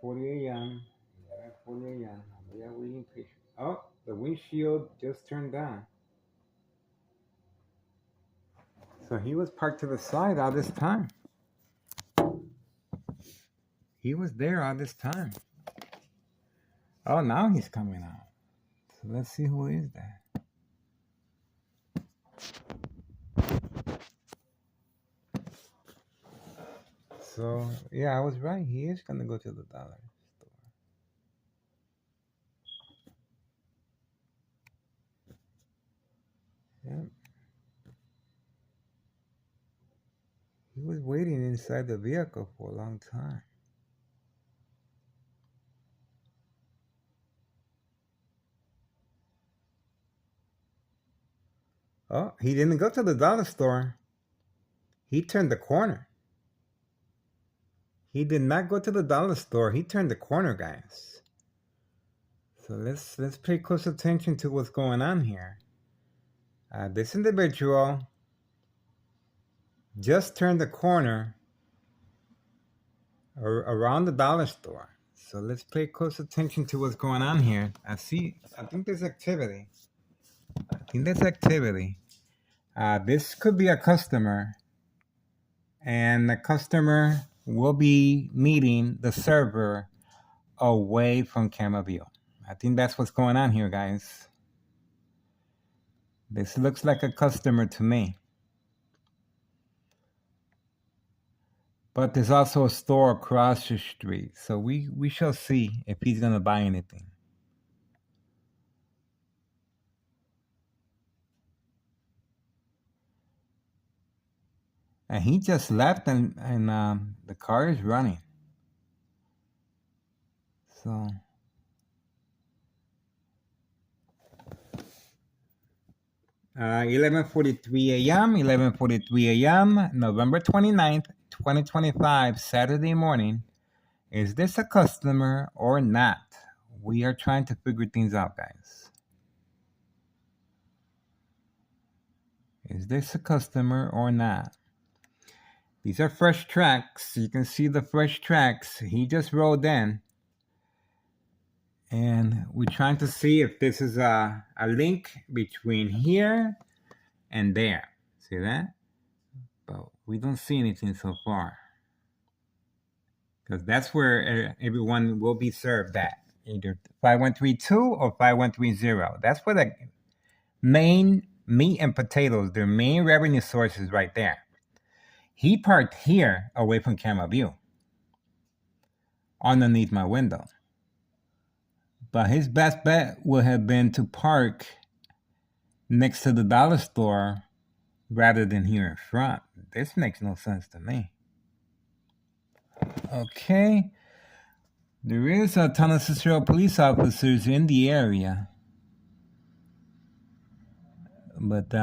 11:40 a.m. 11:40 a.m. We are waiting patient. Oh, the windshield just turned on. So he was parked to the side all this time. He was there all this time. Oh, now he's coming out. So let's see who is that. So, yeah, I was right. He is going to go to the dollar store. Yep. He was waiting inside the vehicle for a long time. Oh, he didn't go to the dollar store. He turned the corner. He did not go to the dollar store. He turned the corner, guys. So let's pay close attention to what's going on here. This individual just turned the corner around the dollar store. So let's pay close attention to what's going on here. I think there's activity. This could be a customer, and the customer will be meeting the server away from camera view. I think that's what's going on here, guys. This looks like a customer to me. But there's also a store across the street. So we shall see if he's going to buy anything. And he just left and the car is running. So 11:43 a.m., 11:43 a.m., November 29th, 2025, Saturday morning. Is this a customer or not? We are trying to figure things out, guys. Is this a customer or not? These are fresh tracks. You can see the fresh tracks. He just rolled in. And we're trying to see if this is a link between here and there. See that? But we don't see anything so far. Because that's where everyone will be served at. Either 5132 or 5130. That's where the main meat and potatoes, their main revenue sources right there. He parked here away from camera view, underneath my window. But his best bet would have been to park next to the dollar store rather than here in front. This makes no sense to me. Okay. There is a ton of Cicero police officers in the area. But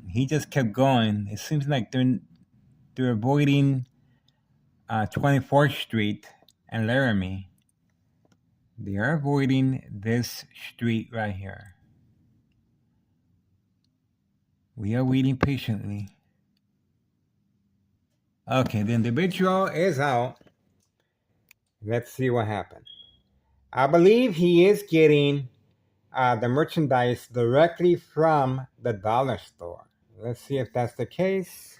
he just kept going. It seems like they're avoiding 24th Street and Laramie. They are avoiding this street right here. We are waiting patiently. Okay, the individual is out. Let's see what happened. I believe he is getting the merchandise directly from the dollar store. Let's see if that's the case.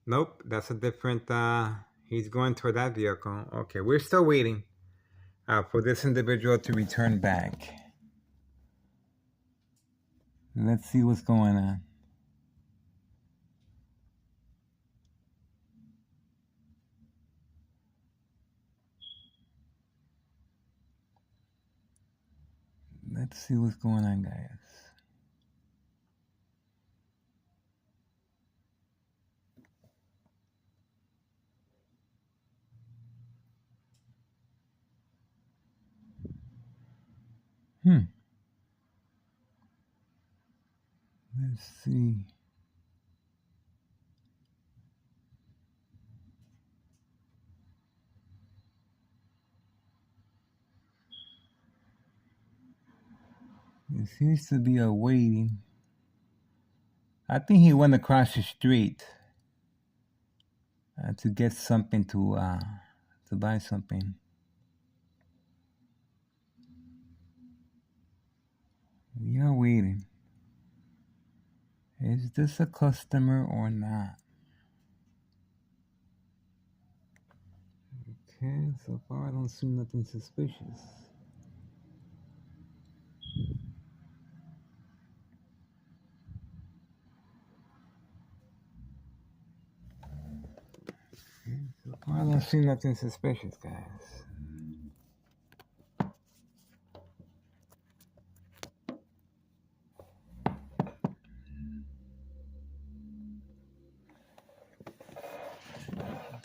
Nope, that's a different, he's going toward that vehicle. Okay, we're still waiting for this individual to return back. Let's see what's going on. Let's see what's going on, guys. Let's see. There seems to be a waiting. I think he went across the street. to get something to buy something. We are waiting. Is this a customer or not? Okay, so far I don't see nothing suspicious. So far I don't see nothing suspicious, guys.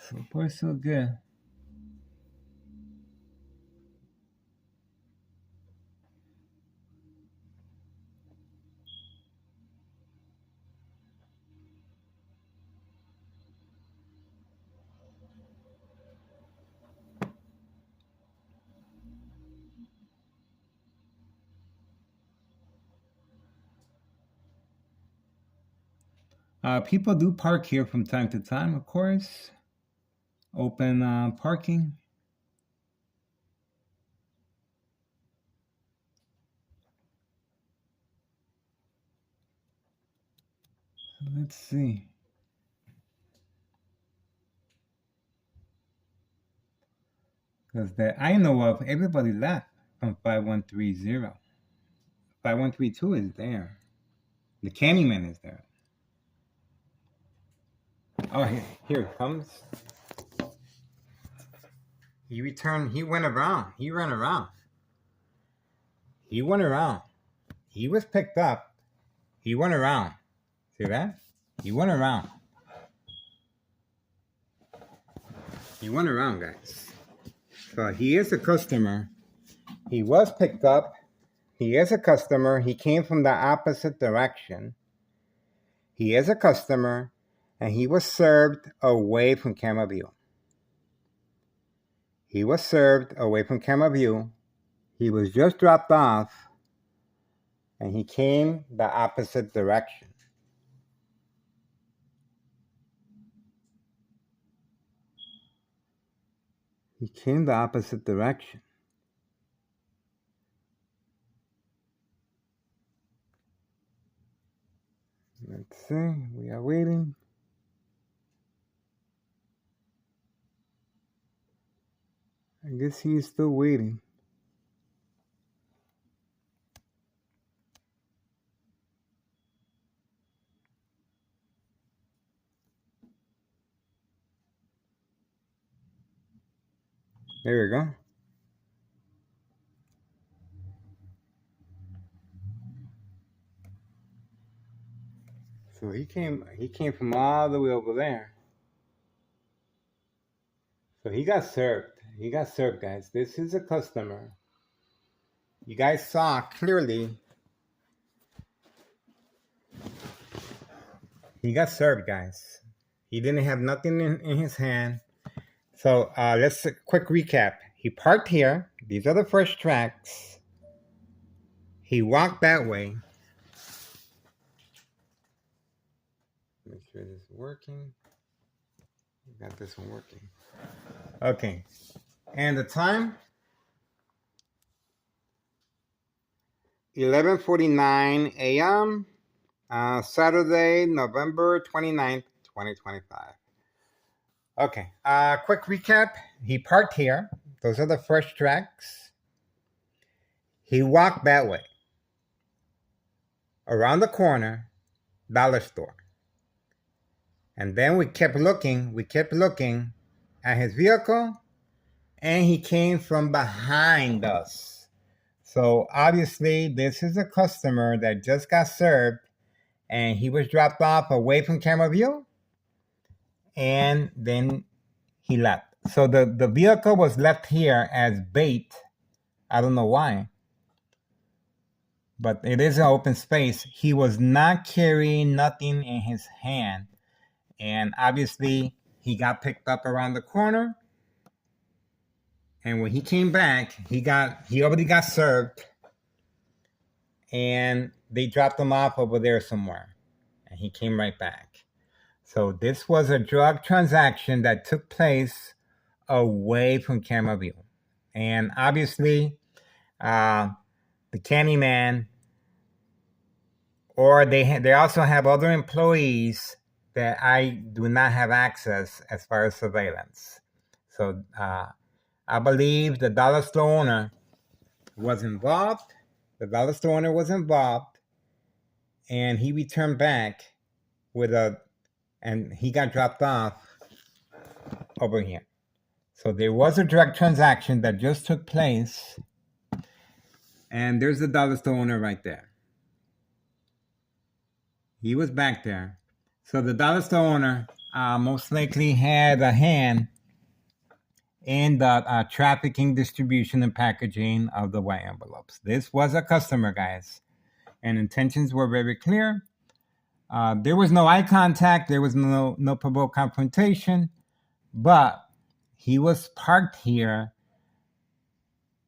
So far so good. People do park here from time to time, of course. Open parking. Let's see. Because that I know of, everybody left from 5130. 5132 is there. The Candyman is there. Oh, here it comes. He returned. He went around. He ran around. He went around. He was picked up. He went around. See that? He went around. He went around, guys. So he is a customer. He was picked up. He is a customer. He came from the opposite direction. He is a customer, and he was served away from camera view. He was served away from camera view. He was just dropped off, and he came the opposite direction. He came the opposite direction. Let's see. We are waiting. I guess he is still waiting. There we go. So he came from all the way over there. So he got served. He got served, guys. This is a customer. You guys saw clearly. He got served, guys. He didn't have nothing in his hand. So let's quick recap. He parked here. These are the first tracks. He walked that way. Make sure this is working. Got this one working. Okay. And the time? 11:49 a.m. Saturday, November 29th, 2025. Okay. Quick recap. He parked here. Those are the first tracks. He walked that way. Around the corner, dollar store. And then we kept looking at his vehicle, and he came from behind us. So obviously this is a customer that just got served, and he was dropped off away from camera view, and then he left. So the vehicle was left here as bait. I don't know why, but it is an open space. He was not carrying nothing in his hand. And obviously, he got picked up around the corner. And when he came back, he already got served. And they dropped him off over there somewhere. And he came right back. So this was a drug transaction that took place away from camera view. And obviously, the Candyman, or they also have other employees that I do not have access as far as surveillance. So I believe the dollar store owner was involved. The dollar store owner was involved, and he returned back and he got dropped off over here. So there was a drug transaction that just took place, and there's the dollar store owner right there. He was back there. So the dollar store owner most likely had a hand in the trafficking, distribution, and packaging of the white envelopes. This was a customer, guys, and intentions were very clear. There was no eye contact. There was no provoked confrontation, but he was parked here.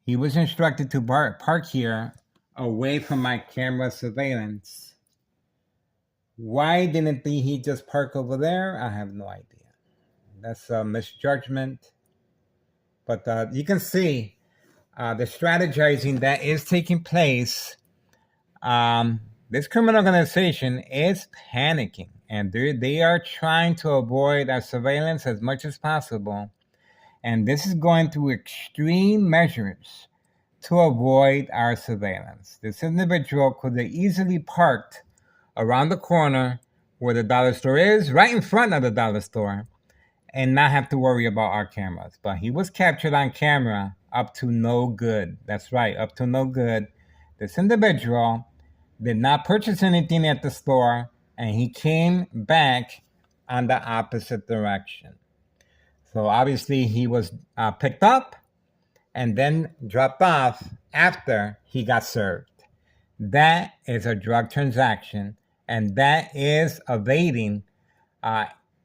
He was instructed to park here away from my camera surveillance. Why didn't he just park over there? I have no idea. That's a misjudgment. But you can see the strategizing that is taking place. This criminal organization is panicking, and they are trying to avoid our surveillance as much as possible. And this is going through extreme measures to avoid our surveillance. This individual could have easily parked around the corner where the dollar store is, right in front of the dollar store, and not have to worry about our cameras. But he was captured on camera up to no good. That's right, up to no good. This individual did not purchase anything at the store, and he came back on the opposite direction. So obviously he was picked up and then dropped off after he got served. That is a drug transaction, and that is evading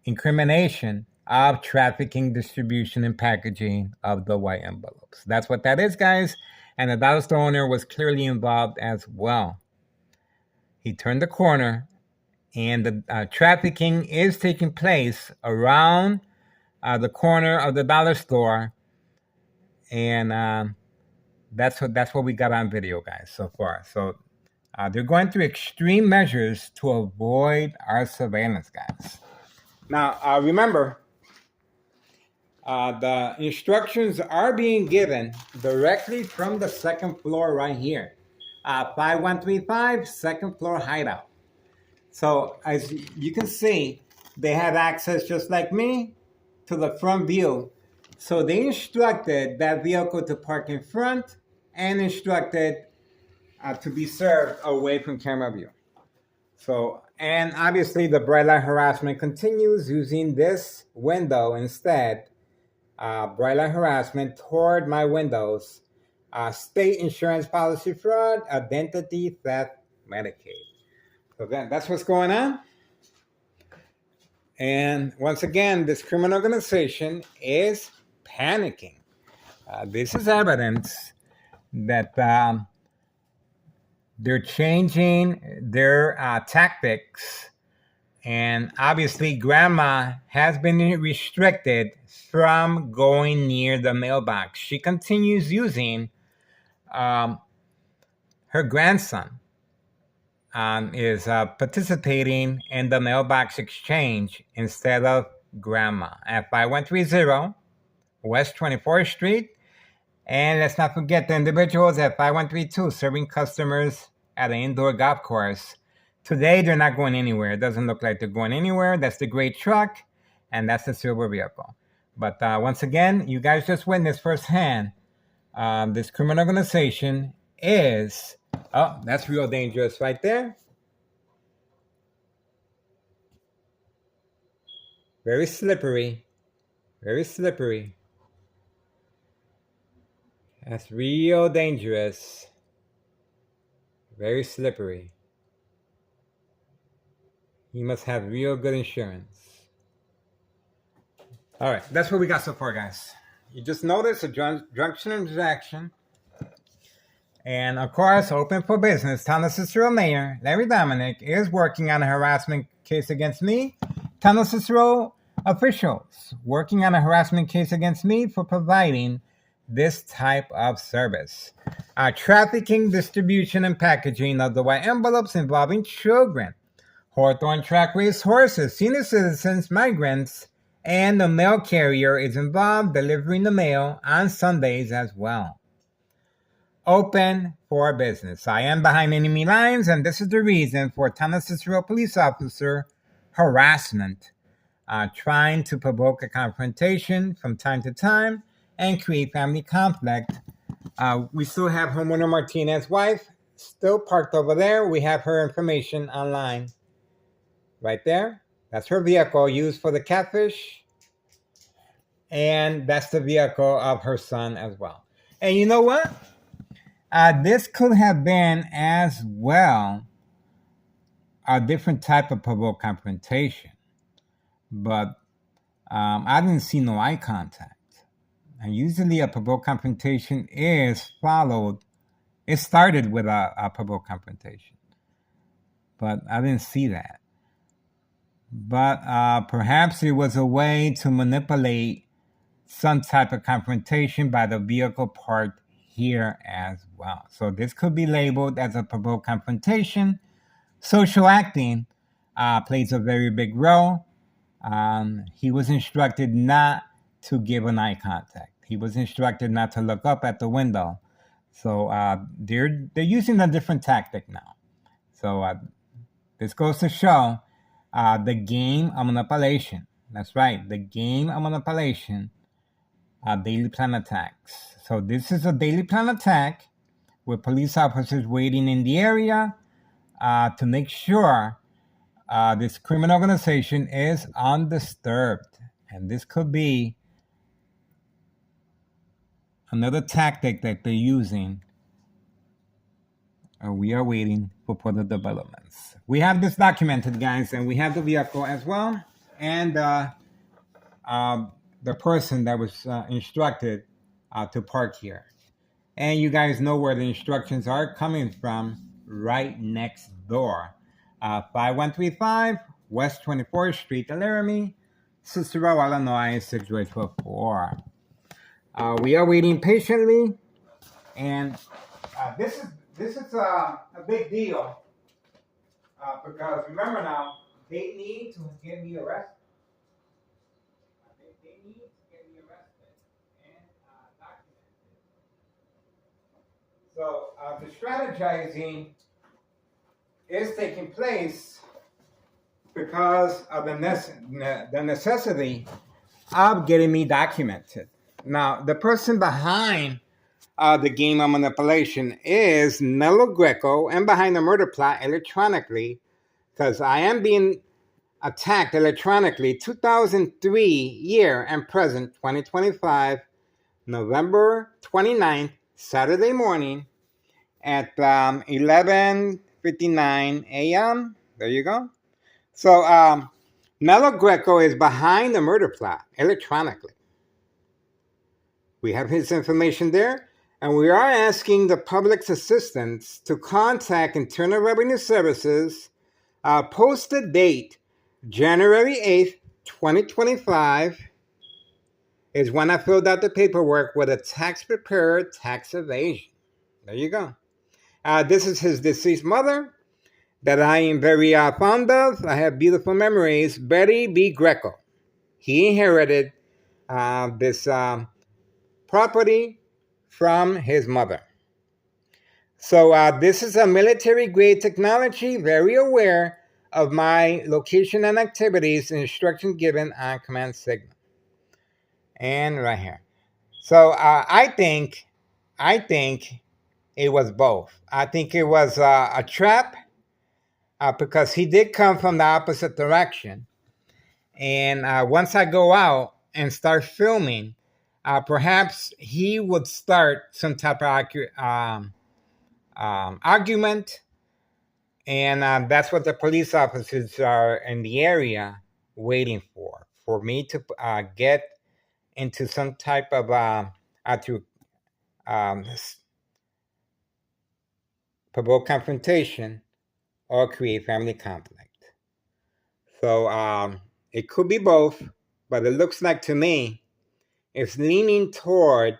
incrimination of trafficking, distribution, and packaging of the white envelopes. That's what that is, guys. And the dollar store owner was clearly involved as well. He turned the corner, and the trafficking is taking place around the corner of the dollar store, and that's what we got on video, guys, so far. So they're going through extreme measures to avoid our surveillance, guys. Now, remember, the instructions are being given directly from the second floor right here. 5135, second floor hideout. So as you can see, they have access just like me to the front view. So they instructed that vehicle to park in front and instructed to be served away from camera view. So, and obviously the bright light harassment continues using this window instead. Bright light harassment toward my windows. State insurance policy fraud, identity theft, Medicaid. So that's what's going on. And once again, this criminal organization is panicking. This is evidence that they're changing their tactics. And obviously, Grandma has been restricted from going near the mailbox. She continues using her grandson. Is participating in the mailbox exchange instead of Grandma at 5130 West 24th Street. And let's not forget the individuals at 5132 serving customers at an indoor golf course. Today, they're not going anywhere. It doesn't look like they're going anywhere. That's the gray truck, and that's the silver vehicle. But once again, you guys just witnessed firsthand, this criminal organization is... Oh, that's real dangerous right there. Very slippery. Very slippery. That's real dangerous. Very slippery. You must have real good insurance. All right, that's what we got so far, guys. You just noticed a drunk transaction. And of course, open for business. Town Assistant Mayor Larry Dominic is working on a harassment case against me, Tunnel Cicero officials working on a harassment case against me for providing this type of service. Trafficking, distribution, and packaging of the white envelopes involving children, Hawthorne track race horses, senior citizens, migrants, and the mail carrier is involved delivering the mail on Sundays as well. Open for business. I am behind enemy lines, and this is the reason for Tunnel Cicero police officer harassment, trying to provoke a confrontation from time to time and create family conflict. We still have homeowner Martinez's wife still parked over there. We have her information online right there. That's her vehicle used for the catfish. And that's the vehicle of her son as well. And you know what? This could have been as well a different type of provoked confrontation. But I didn't see no eye contact. And usually a provoked confrontation is followed, it started with a provoked confrontation. But I didn't see that. But perhaps it was a way to manipulate some type of confrontation by the vehicle parked here as well. So this could be labeled as a provoked confrontation. Social acting plays a very big role. He was instructed not to give an eye contact. He was instructed not to look up at the window. So they're using a different tactic now. So this goes to show the game of manipulation. That's right, the game of manipulation, daily plan attacks. So this is a daily plan attack with police officers waiting in the area to make sure this criminal organization is undisturbed. And this could be another tactic that they're using. We are waiting for further developments. We have this documented, guys, and we have the vehicle as well, and the person that was instructed to park here. And you guys know where the instructions are coming from, right next door. 5135 West 24th Street, Laramie, Cicero, Illinois, 62844. We are waiting patiently, and this is a big deal because remember now, they need to get me arrested. They need to get me arrested and documented. So the strategizing is taking place because of the necessity of getting me documented. Now, the person behind the game of manipulation is Nello Greco, and behind the murder plot electronically, because I am being attacked electronically, 2003 year and present, 2025, November 29th, Saturday morning at 11:59 a.m. There you go. So Nello Greco is behind the murder plot electronically. We have his information there, and we are asking the public's assistance to contact Internal Revenue Services. Posted date January 8th, 2025 is when I filled out the paperwork with a tax preparer tax evasion. There you go. This is his deceased mother that I am very fond of. I have beautiful memories. Betty B. Greco. He inherited this property from his mother. So this is a military-grade technology, very aware of my location and activities and instructions given on command signal. And right here. So I think it was both. I think it was a trap because he did come from the opposite direction. And once I go out and start filming, perhaps he would start some type of argument. And that's what the police officers are in the area waiting for me to get into some type of provoke confrontation or create family conflict. So It could be both, but it looks like to me it's leaning toward,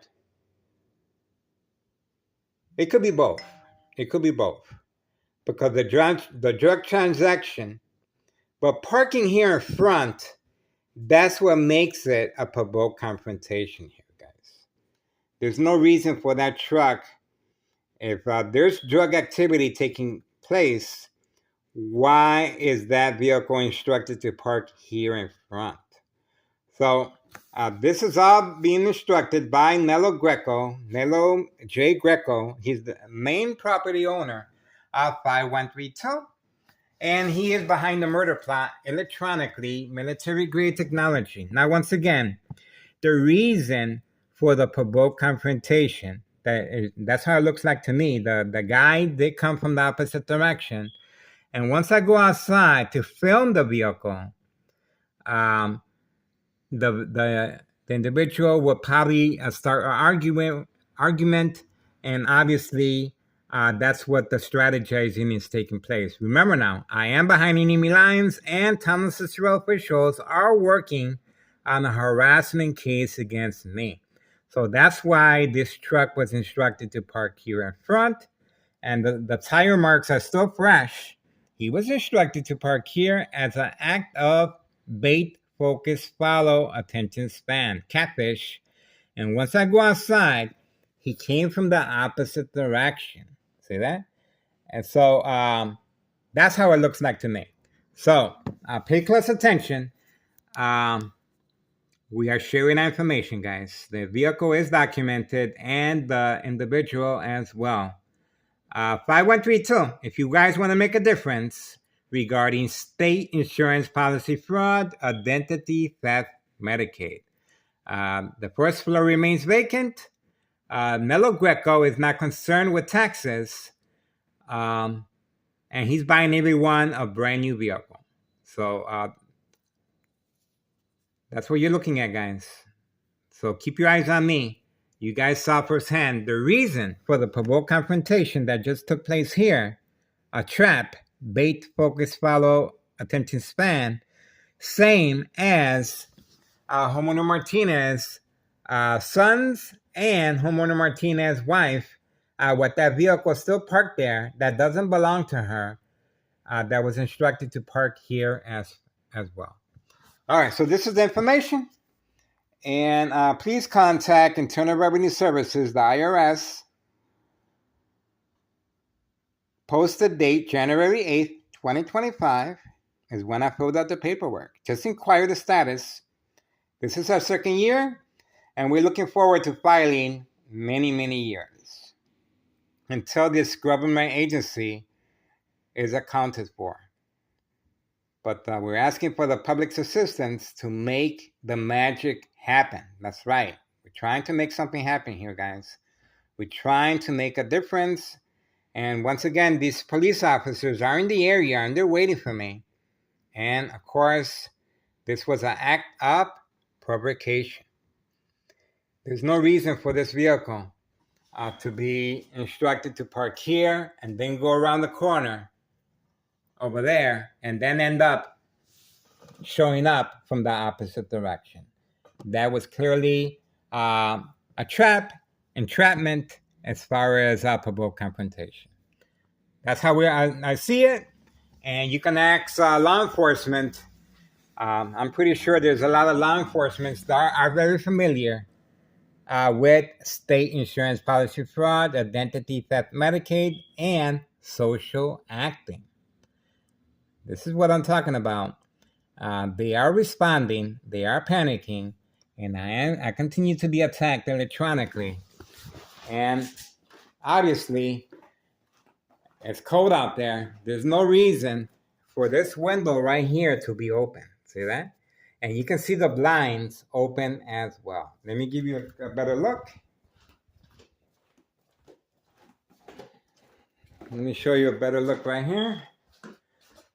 it could be both. It could be both. Because the drug transaction, but parking here in front, that's what makes it a provoked confrontation here, guys. There's no reason for that truck. If there's drug activity taking place, why is that vehicle instructed to park here in front? So this is all being instructed by Nello J. Greco. He's the main property owner of 5132. And he is behind the murder plot electronically, military-grade technology. Now, once again, the reason for the provoked confrontation, that's how it looks like to me. The guy did come from the opposite direction. And once I go outside to film the vehicle, the individual will probably start an argument, and obviously that's what the strategizing is taking place. Remember now, I am behind enemy lines, and Tunnel Cicero officials are working on a harassment case against me. So that's why this truck was instructed to park here in front, and the tire marks are still fresh. He was instructed to park here as an act of bait, focus, follow, attention span, catfish. And once I go outside, he came from the opposite direction. See that? And so that's how it looks like to me. So pay close attention. We are sharing that information, guys. The vehicle is documented and the individual as well. 5132, if you guys want to make a difference regarding state insurance policy fraud, identity theft, Medicaid. The first floor remains vacant. Nello Greco is not concerned with taxes, and he's buying everyone a brand new vehicle. So that's what you're looking at, guys. So keep your eyes on me. You guys saw firsthand the reason for the provoked confrontation that just took place here. A trap, bait, focus, follow, attention span, same as homeowner Martinez sons and homeowner Martinez wife, with that vehicle still parked there that doesn't belong to her, that was instructed to park here as well. All right, so this is the information. And please contact Internal Revenue Services, the IRS. Posted date January 8th, 2025 is when I filled out the paperwork. Just inquire the status. This is our second year, and we're looking forward to filing many, many years until this government agency is accounted for. But we're asking for the public's assistance to make the magic happen. That's right. We're trying to make something happen here, guys. We're trying to make a difference. And once again, these police officers are in the area and they're waiting for me. And of course, this was an act of provocation. There's no reason for this vehicle to be instructed to park here and then go around the corner over there and then end up showing up from the opposite direction. That was clearly a entrapment as far as provoked confrontation. That's how I see it. And you can ask law enforcement. I'm pretty sure there's a lot of law enforcement that are very familiar with state insurance policy fraud, identity theft, Medicaid, and social acting. This is what I'm talking about. They are responding, they are panicking, and I continue to be attacked electronically. And obviously, it's cold out there. There's no reason for this window right here to be open. See that? And you can see the blinds open as well. Let me give you a better look. Let me show you a better look right here.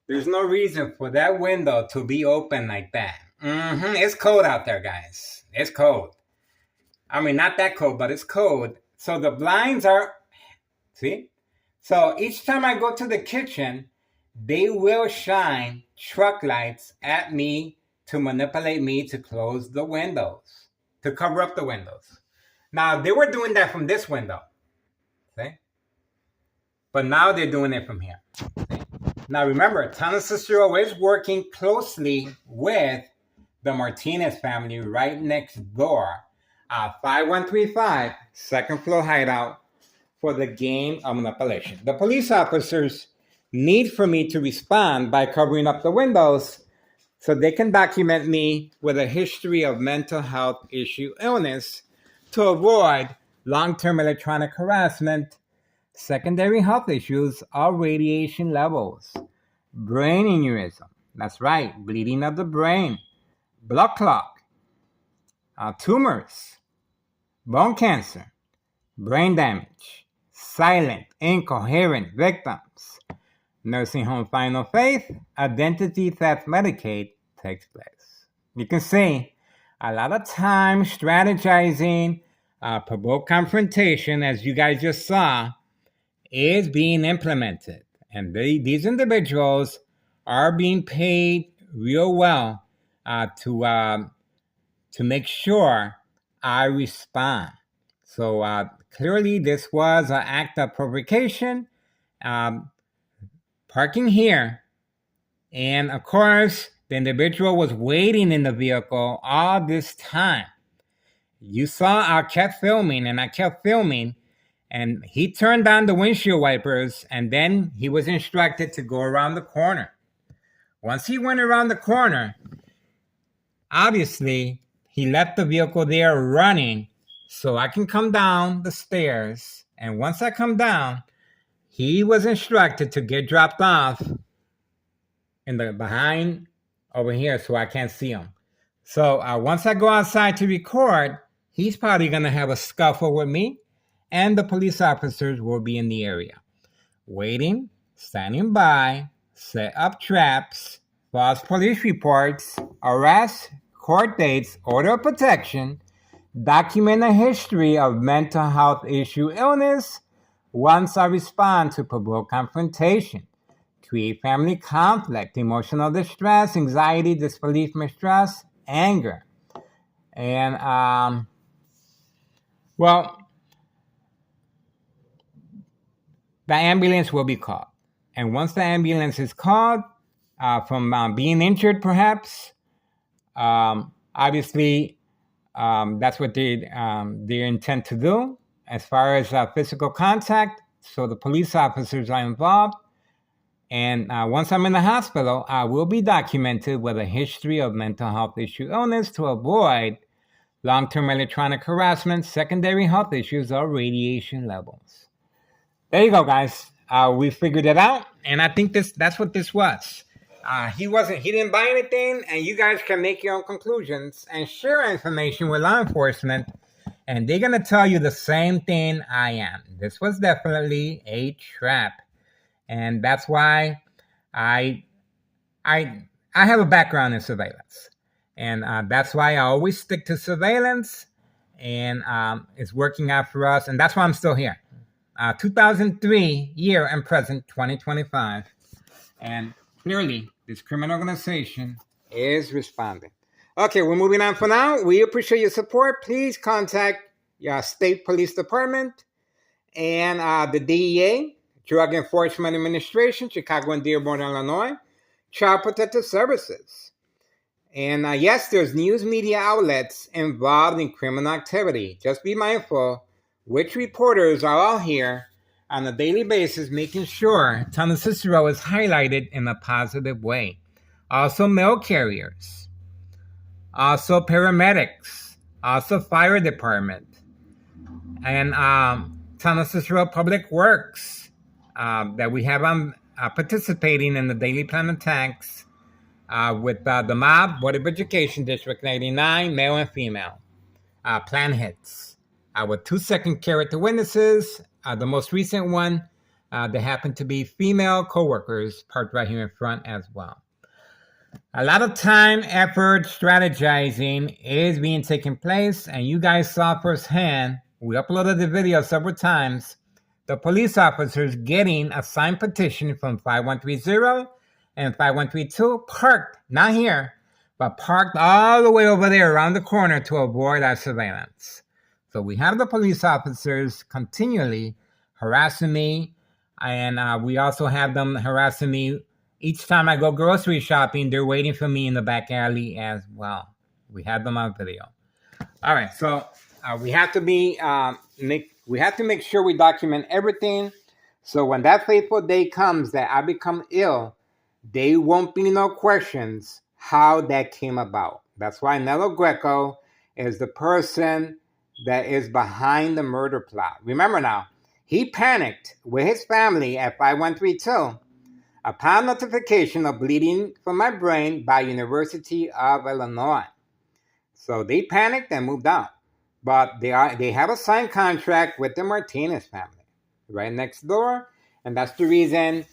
There's no reason for that window to be open like that. It's cold out there, guys. It's cold. I mean, not that cold, but it's cold. So the blinds are, see? So each time I go to the kitchen, they will shine truck lights at me to manipulate me to close the windows, to cover up the windows. Now, they were doing that from this window, okay? But now they're doing it from here. Okay? Now, remember, Tana Cicero is working closely with the Martinez family right next door, 5135, second floor hideout, for the game of manipulation. The police officers need for me to respond by covering up the windows so they can document me with a history of mental health issue illness to avoid long-term electronic harassment, secondary health issues, or radiation levels. Brain aneurysm, that's right, bleeding of the brain, blood clot, tumors, bone cancer, brain damage, silent, incoherent victims, nursing home final faith, identity theft Medicaid takes place. You can see a lot of time strategizing, provoke confrontation, as you guys just saw, is being implemented. And these individuals are being paid real well to make sure I respond. So clearly this was an act of provocation, parking here. And of course, the individual was waiting in the vehicle all this time. You saw I kept filming and I kept filming, and he turned on the windshield wipers, and then he was instructed to go around the corner. Once he went around the corner, obviously, he left the vehicle there running so I can come down the stairs. And once I come down, he was instructed to get dropped off in the behind over here so I can't see him. So once I go outside to record, he's probably going to have a scuffle with me, and the police officers will be in the area, waiting, standing by, set up traps, false police reports, arrests, court dates, order of protection, document a history of mental health issue illness once I respond to provoke confrontation, create family conflict, emotional distress, anxiety, disbelief, mistrust, anger. And, well, the ambulance will be called. And once the ambulance is called, from being injured perhaps, obviously that's what they intend to do as far as physical contact. So the police officers are involved. And once I'm in the hospital, I will be documented with a history of mental health issue illness to avoid long-term electronic harassment, secondary health issues, or radiation levels. There you go, guys. We figured it out, and I think that's what this was. He didn't buy anything, and you guys can make your own conclusions and share information with law enforcement, and they're gonna tell you the same thing I am. This was definitely a trap, and that's why I have a background in surveillance, and that's why I always stick to surveillance, and it's working out for us, and that's why I'm still here. 2003 year and present, 2025, and clearly this criminal organization is responding. Okay, we're moving on for now. We appreciate your support. Please contact your state police department and the DEA, Drug Enforcement Administration, Chicago and Dearborn, Illinois, Child Protective Services. And yes, there's news media outlets involved in criminal activity. Just be mindful which reporters are all here on a daily basis, making sure Tana Cicero is highlighted in a positive way. Also mail carriers, also paramedics, also fire department, and Tana Cicero Public Works that we have participating in the daily plan attacks with the MOB, Board of Education, District 99, male and female, plan hits. With 2-second character witnesses, the most recent one, they happen to be female co-workers parked right here in front as well. A lot of time, effort, strategizing is being taken place, and you guys saw firsthand, we uploaded the video several times, the police officers getting a signed petition from 5130 and 5132 parked, not here, but parked all the way over there around the corner to avoid our surveillance. So we have the police officers continually harassing me, and we also have them harassing me each time I go grocery shopping. They're waiting for me in the back alley as well. We have them on video. All right, so we have to make sure we document everything. So when that fateful day comes that I become ill, there won't be no questions how that came about. That's why Nello Greco is the person that is behind the murder plot. Remember now, he panicked with his family at 5132 upon notification of bleeding from my brain by University of Illinois. So they panicked and moved out. But they have a signed contract with the Martinez family right next door. And that's the reason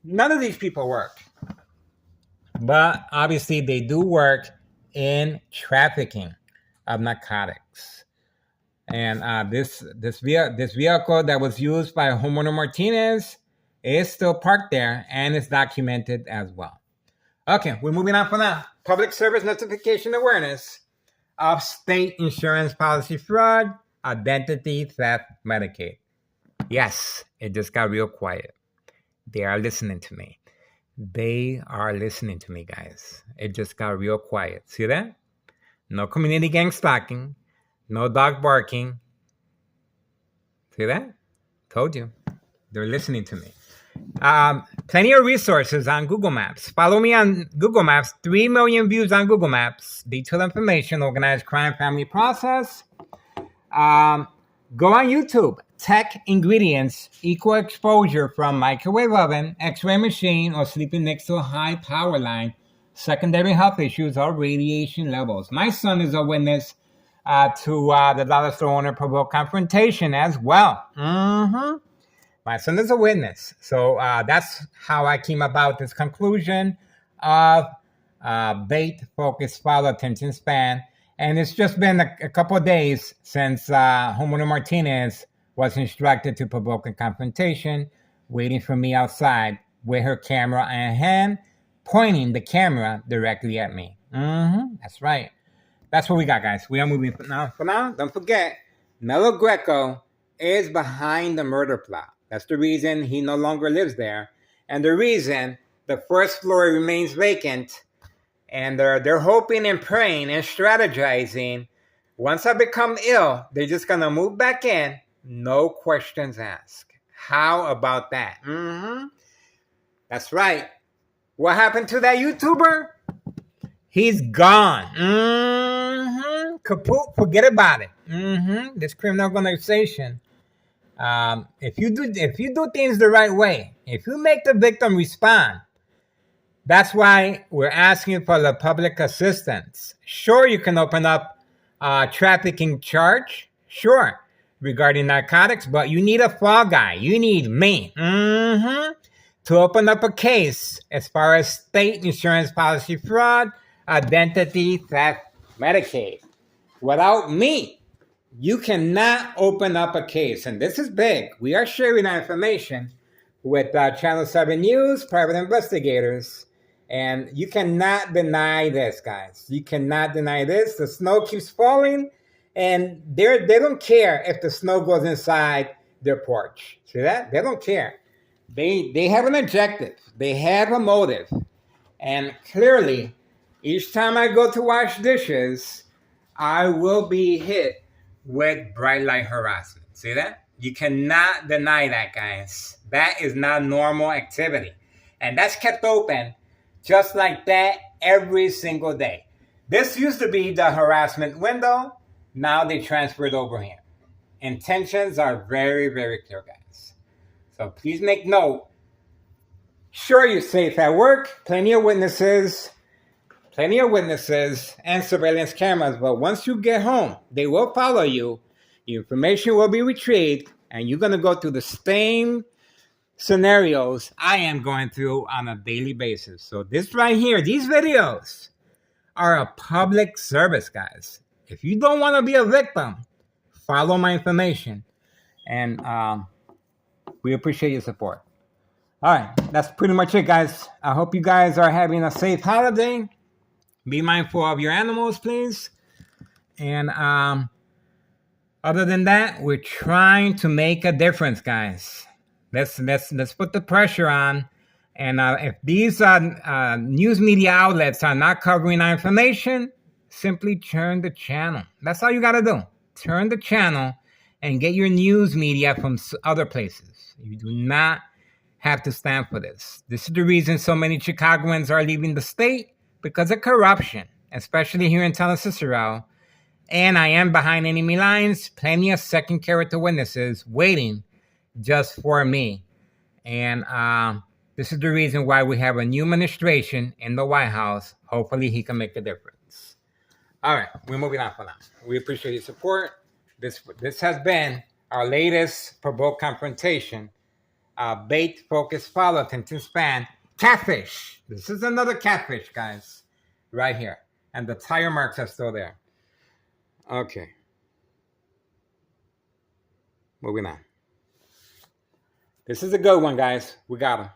none of these people work. But obviously they do work in trafficking of narcotics. And this vehicle that was used by homeowner Martinez is still parked there and is documented as well. Okay, we're moving on for now. Public service notification awareness of state insurance policy fraud, identity theft, Medicaid. Yes, it just got real quiet. They are listening to me. They are listening to me, guys. It just got real quiet. See that? No community gang stalking. No dog barking. See that? Told you. They're listening to me. Plenty of resources on Google Maps. Follow me on Google Maps. 3 million views on Google Maps. Detailed information, organized crime, family process. Go on YouTube. Tech ingredients, equal exposure from microwave oven, x-ray machine, or sleeping next to a high power line. Secondary health issues or radiation levels. My son is a witness to the dollar store owner provoked confrontation as well. My son is a witness. So that's how I came about this conclusion of bait-focused follow attention span. And it's just been a couple of days since homeowner Martinez was instructed to provoke a confrontation, waiting for me outside with her camera in hand, pointing the camera directly at me. That's right. That's what we got, guys. We are moving now. For now, don't forget, Nello Greco is behind the murder plot. That's the reason he no longer lives there. And the reason the first floor remains vacant. And they're hoping and praying and strategizing. Once I become ill, they're just going to move back in. No questions asked. How about that? That's right. What happened to that YouTuber? He's gone. Kaput, forget about it. This criminal organization. If you do things the right way, if you make the victim respond, that's why we're asking for the public assistance. Sure, you can open up a trafficking charge, sure, regarding narcotics, but you need a fall guy. You need me to open up a case as far as state insurance policy fraud, identity theft, Medicaid. Without me, you cannot open up a case. And this is big. We are sharing that information with Channel 7 News, private investigators. And you cannot deny this, guys. You cannot deny this. The snow keeps falling, and they don't care if the snow goes inside their porch. See that? They don't care. They have an objective. They have a motive. And clearly, each time I go to wash dishes, I will be hit with bright light harassment. See that? You cannot deny that, guys. That is not normal activity. And that's kept open just like that every single day. This used to be the harassment window. Now they transferred over here. Intentions are very, very clear, guys. So please make note. Sure, you're safe at work. Plenty of witnesses and surveillance cameras. But once you get home, they will follow you. Your information will be retrieved. And you're going to go through the same scenarios I am going through on a daily basis. So this right here, these videos are a public service, guys. If you don't want to be a victim, follow my information. And we appreciate your support. All right, that's pretty much it, guys. I hope you guys are having a safe holiday. Be mindful of your animals, please. And other than that, we're trying to make a difference, guys. Let's put the pressure on. And if these news media outlets are not covering our information, simply turn the channel. That's all you got to do. Turn the channel and get your news media from other places. You do not have to stand for this. This is the reason so many Chicagoans are leaving the state, because of corruption, especially here in Cicero. And I am behind enemy lines, plenty of second character witnesses waiting just for me. And this is the reason why we have a new administration in the White House. Hopefully he can make a difference. All right, we're moving on for now. We appreciate your support. This has been our latest provoke confrontation. Bait, focus, follow, attention span, catfish. This is another catfish, guys, right here. And the tire marks are still there. Okay. Moving on. This is a good one, guys. We got him.